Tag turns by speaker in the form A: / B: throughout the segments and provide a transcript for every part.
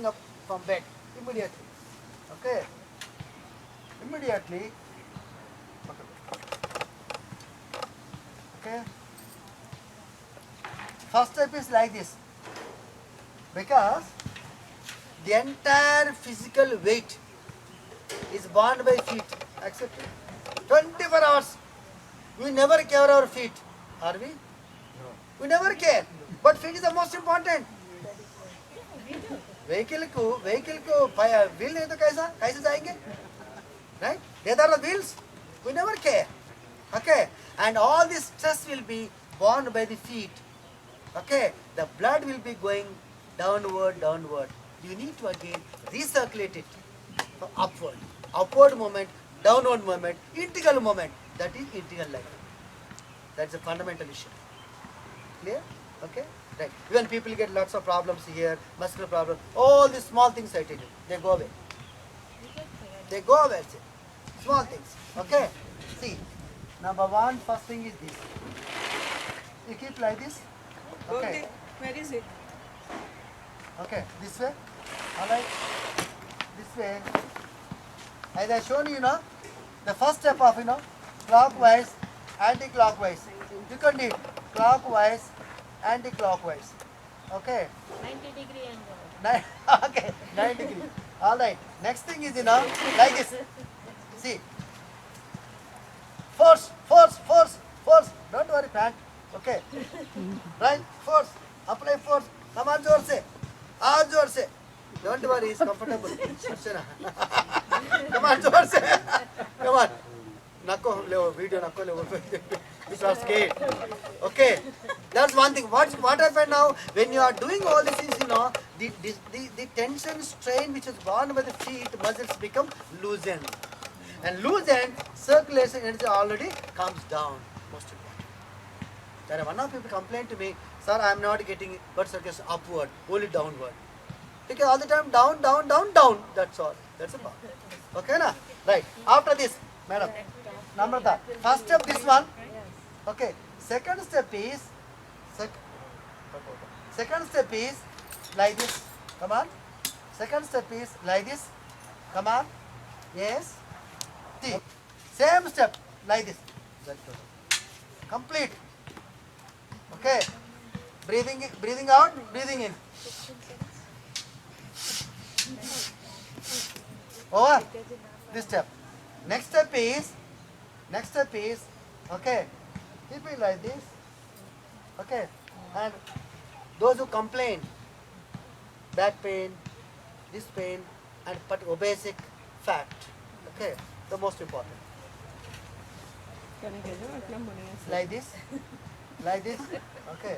A: getting up from bed immediately. Okay. Immediately. Okay. First step is like this, because the entire physical weight is borne by feet. Accept it. 24 hours. We never care our feet. Are we? No. We never care. But feet is the most important. Vehicle को wheel नहीं तो कैसे जाएंगे? Right? There are the wheels. We never care. Okay. And all this stress will be borne by the feet. Okay. The blood will be going downward. You need to again recirculate it. Upward. Upward movement, downward movement, integral movement. That is integral life. That's a fundamental issue. Clear? Okay? Right. Even people get lots of problems here, muscular problems, all these small things I tell you, they go away. They go away. Small things. Okay? See, number one, first thing is this. You keep like this. Okay.
B: Where is it?
A: Okay, this way. Alright. This way. As I shown you, the first step of, clockwise, anti-clockwise. You can do it. Clockwise, anti-clockwise. Okay.
C: 90-degree angle.
A: Okay, 90 degrees. Alright. Next thing is, like this. See. Force. Don't worry, pant. Okay. Right? Force. Apply force. Come on, जोर से. आज जोर से. Don't worry, it's comfortable. Come on, जोर से. Come on. Nako levo video nako levo. This was scared. Okay. That's one thing. What happened now? When you are doing all these things, the tension, strain which is borne by the feet muscles become loosened. And loosened, circulation energy already comes down. Most important. There are one of people complain to me, sir, I am not getting blood circulation upward, only downward. Because all the time down. That's all. That's the problem. Okay, na? Right. After this, madam, Namrata, first step this one. Okay. Second step is like this. Come on. Second step is like this. Come on. Yes. See. Same step like this. Complete. Okay. Breathing out, breathing in. Over. This step. Next step is, okay, keep it like this. Okay. And those who complain, back pain, this pain, and obesic fat. Okay. The most important. Like this. Okay.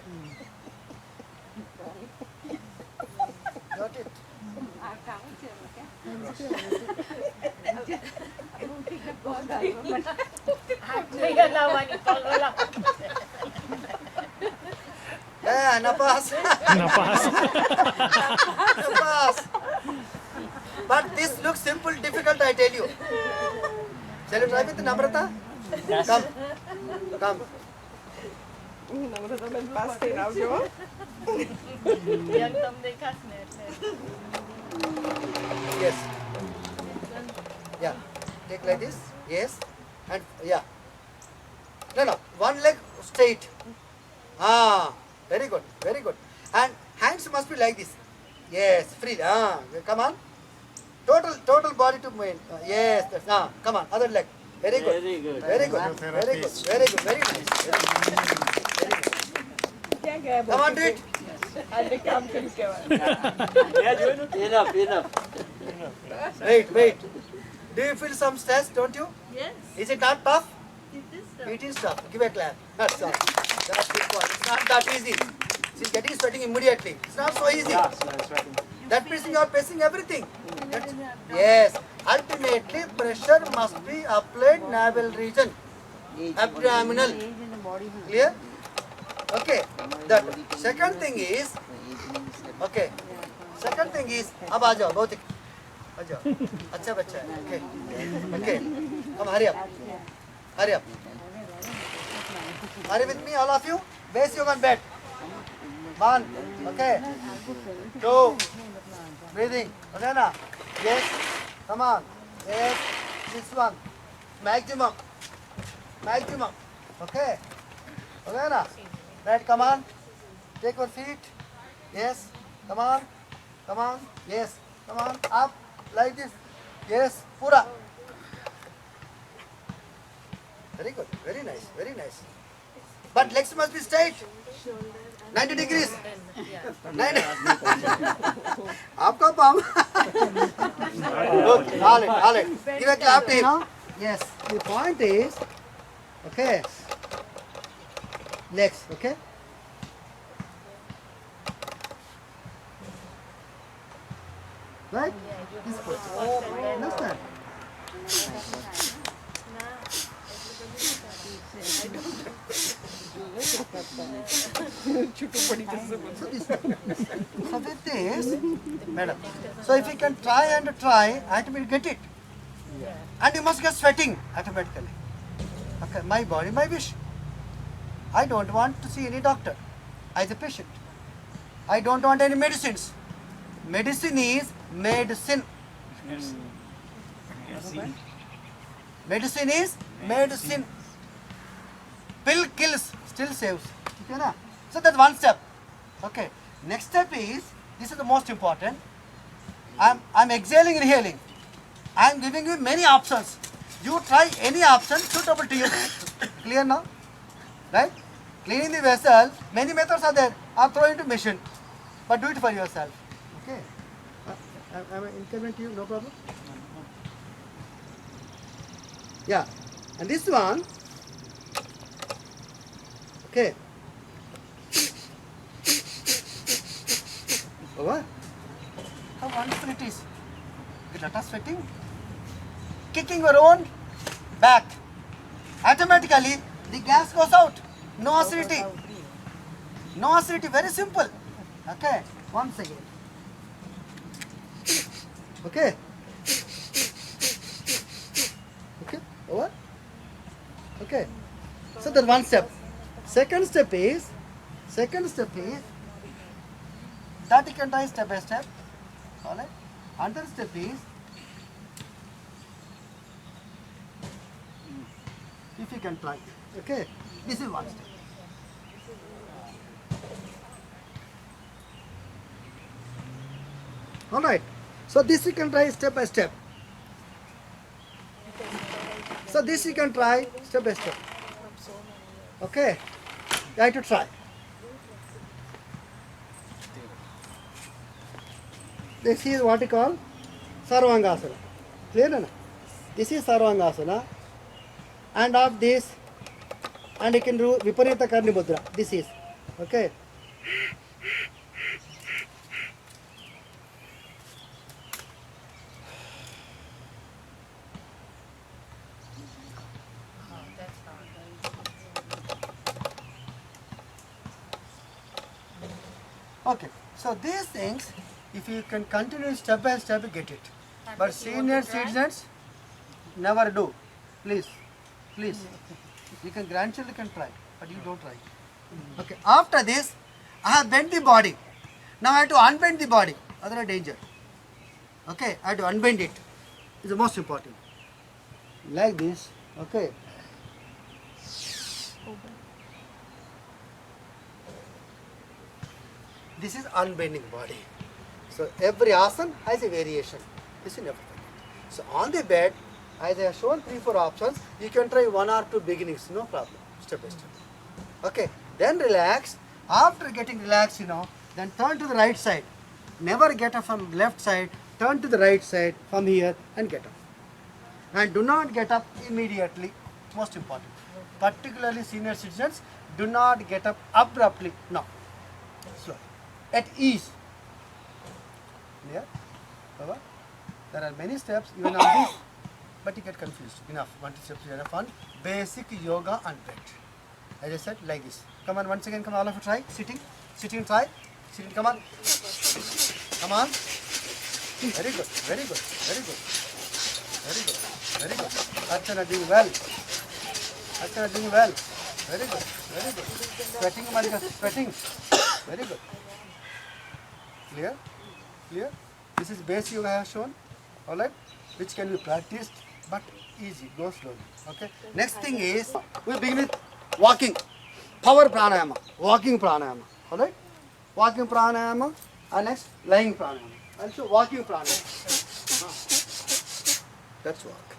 A: Got it. Yeah, napas. But this looks simple, difficult, I tell you. Shall you try with Namrata?
D: Yes.
A: Come.
B: Namrata ben pasti આવજો.
C: Yang tam dekhas ne એટલે.
A: Yes. Yeah. Take like this. Yes. And yeah. No. One leg straight. Very good. And hands must be like this. Yes. Free. Come on. Total body to move. Yes. Come on. Other leg. Very good. Very nice. Very nice. Come on, do it.
D: Enough.
A: Wait. Do you feel some stress, don't you?
C: Yes.
A: Is it not tough?
C: It is
A: It is tough. Give a clap. That's all. That's the point. It's not that easy. See, getting sweating immediately. It's not so easy. That means you are facing everything. Yes. Ultimately, pressure must be applied navel region, abdominal. Clear? Okay. The second thing is, okay. Second thing is, अब आ जाओ बहुत आ जाओ अच्छा बच्चा है okay come hurry up hurry with me all of you base you on bed 1 okay 2 Breathing. Okay, na? Yes. Come on. Yes. This one. Maximum. Maximum. Okay. Okay, na? Right, come on. Take your feet. Yes. Come on. Come on. Yes. Come on. Up. Like this. Yes. Pura. Very good. Very nice. Very nice. But legs must be straight. 90 degrees. 90. आपका palm. Okay. All right. Give a clap to him. Yes. The point is, okay. Legs. Okay. Right? This foot. Understand? So with this, madam. So if you can try, and will get it. And you must get sweating automatically. Okay, my body, my wish. I don't want to see any doctor as a patient. I don't want any medicines. Medicine is medicine. Medicine is medicine. Pill kills, still saves. Okay, na? So that's one step. Okay. Next step is, this is the most important. I'm exhaling, inhaling. I'm giving you many options. You try any option suitable to you. Clear now? Right? Cleaning the vessel, many methods are there. I'll throw into machine. But do it for yourself. Okay. Am I inconvenient to you? No problem? Yeah. And this one, okay. Over. How wonderful it is. The data sweating. Kicking your own back. Automatically, the gas goes out. No acidity. No acidity. Very simple. Okay. Once again. Okay. Okay. Over. Okay. So that's one step. Second step is that you can try step by step. Alright. Another step is, if you can try. Okay. This is one step. Alright. So this you can try step by step. So this you can try step by step. Okay. You have to try. This is what you call Sarvangasana. Clear na? This is Sarvangasana. And of this, and you can do Viparita Karni Mudra. This is. Okay. Okay, so these things, if you can continue step by step, you get it. But senior citizens never do. Please, please. You can, grandchildren can try, but you don't try. Okay, after this, I have bent the body. Now I have to unbend the body, otherwise danger. Okay, I have to unbend it. It's the most important. Like this, okay. This is unbending body. So every asana has a variation. This is never forget. So on the bed, as I have shown 3-4 options, you can try 1 or 2 beginnings, no problem, step by step. Okay, then relax. After getting relaxed, then turn to the right side. Never get up from left side, turn to the right side from here and get up. And do not get up immediately, most important. Particularly senior citizens, do not get up abruptly, no. Slow. At ease. Clear? Cover? There are many steps even on this, but you get confused. Enough. 1 2 steps are fun. Basic yoga and bed. As I said, like this. Come on, once again, come on, all of you try. Sitting. Sitting, try. Sitting, come on. Come on. Very good. Very good. Very good. Very good. Very good. Archana doing well. Archana doing well. Very good. Very good. Sweating, Marika. Sweating. Very good. Clear? Clear? This is basic yoga I have shown, all right, which can be practiced, but easy, go slowly. Okay. Next thing is we begin with walking, power pranayama, walking pranayama, all right, walking pranayama, and next lying pranayama. Also walking pranayama. Let's walk.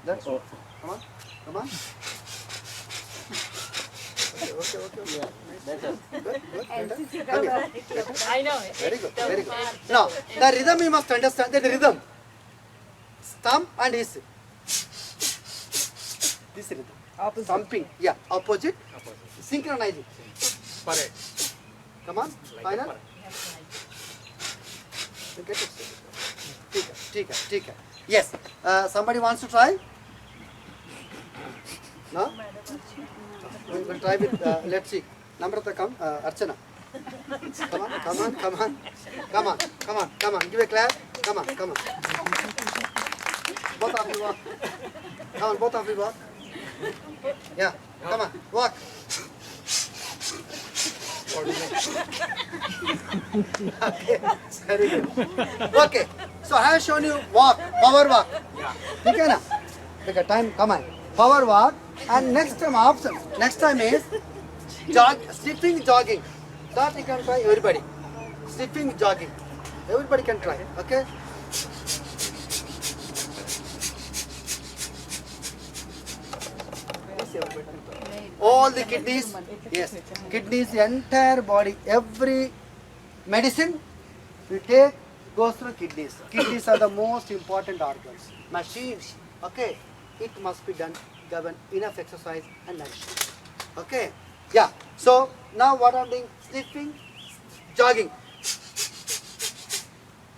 A: Let's walk. Come on, come on. Okay. Yeah. Good. Come here.
C: I know it.
A: Very good. Now, the rhythm you must understand. The rhythm. Stump and hiss. This rhythm.
B: Opposite.
A: Thumping. Yeah. Opposite. Synchronizing.
D: Parade.
A: Come on. Final. You get it. ठीक है. Yes. Somebody wants to try? No? We will try with, let's see. Namrata, come. Archana. Come on. Give a clap. Come on. Both of you walk. Come on, both of you walk. Yeah, come on, walk. Okay, very good. Okay, so I have shown you walk, power walk. ठीक है ना? Take a time, come on. Power walk, and next time option. Next time is slipping jogging. That you can try, everybody. Slipping jogging. Everybody can try. Okay. All the kidneys, yes, kidneys, the entire body, every medicine we take goes through kidneys. Kidneys are the most important organs, machines. Okay, it must be done, given enough exercise and nourishment. Okay, yeah. So now what I'm doing? Slipping, jogging.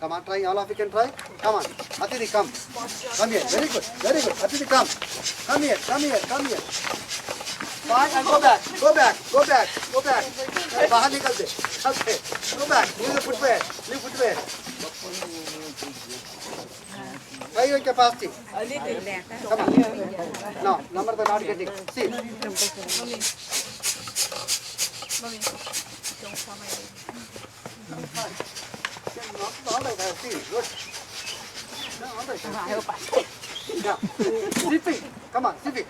A: Come on, try. All of you can try. Come on, Atiti, come. Come here. Very good. Atiti, come. Come here. Fine, and go back. बाहर निकल दे. Okay. Go back. Leave the footwear. Try your capacity. Come on. No, numbers are not getting. See.
C: Mommy, don't fall my leg.
A: All right, see. Good. No, all right. Yeah. Slipping. Come on, slipping.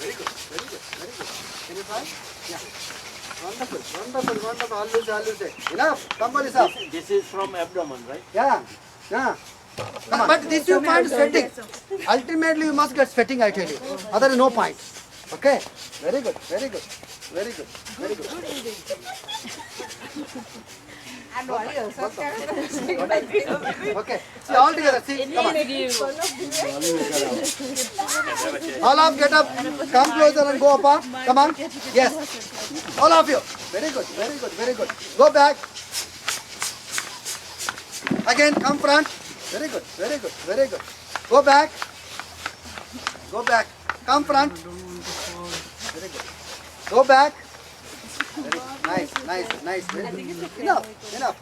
A: Very good. Can you try? Yeah. Wonderful. Always say. Enough. Tumble is up.
D: This is from abdomen, right?
A: Yeah. Come on. But this you find sweating. Ultimately you must get sweating, I tell you. Otherwise no point. Okay. Very good. Okay. See all together. See. Come on. All of get up. Come closer and go apart. Come on. Yes. All of you. Very good. Go back. Again, come front. Very good. Go back. Come front. Very good. Go back. Very nice. Very good. Enough.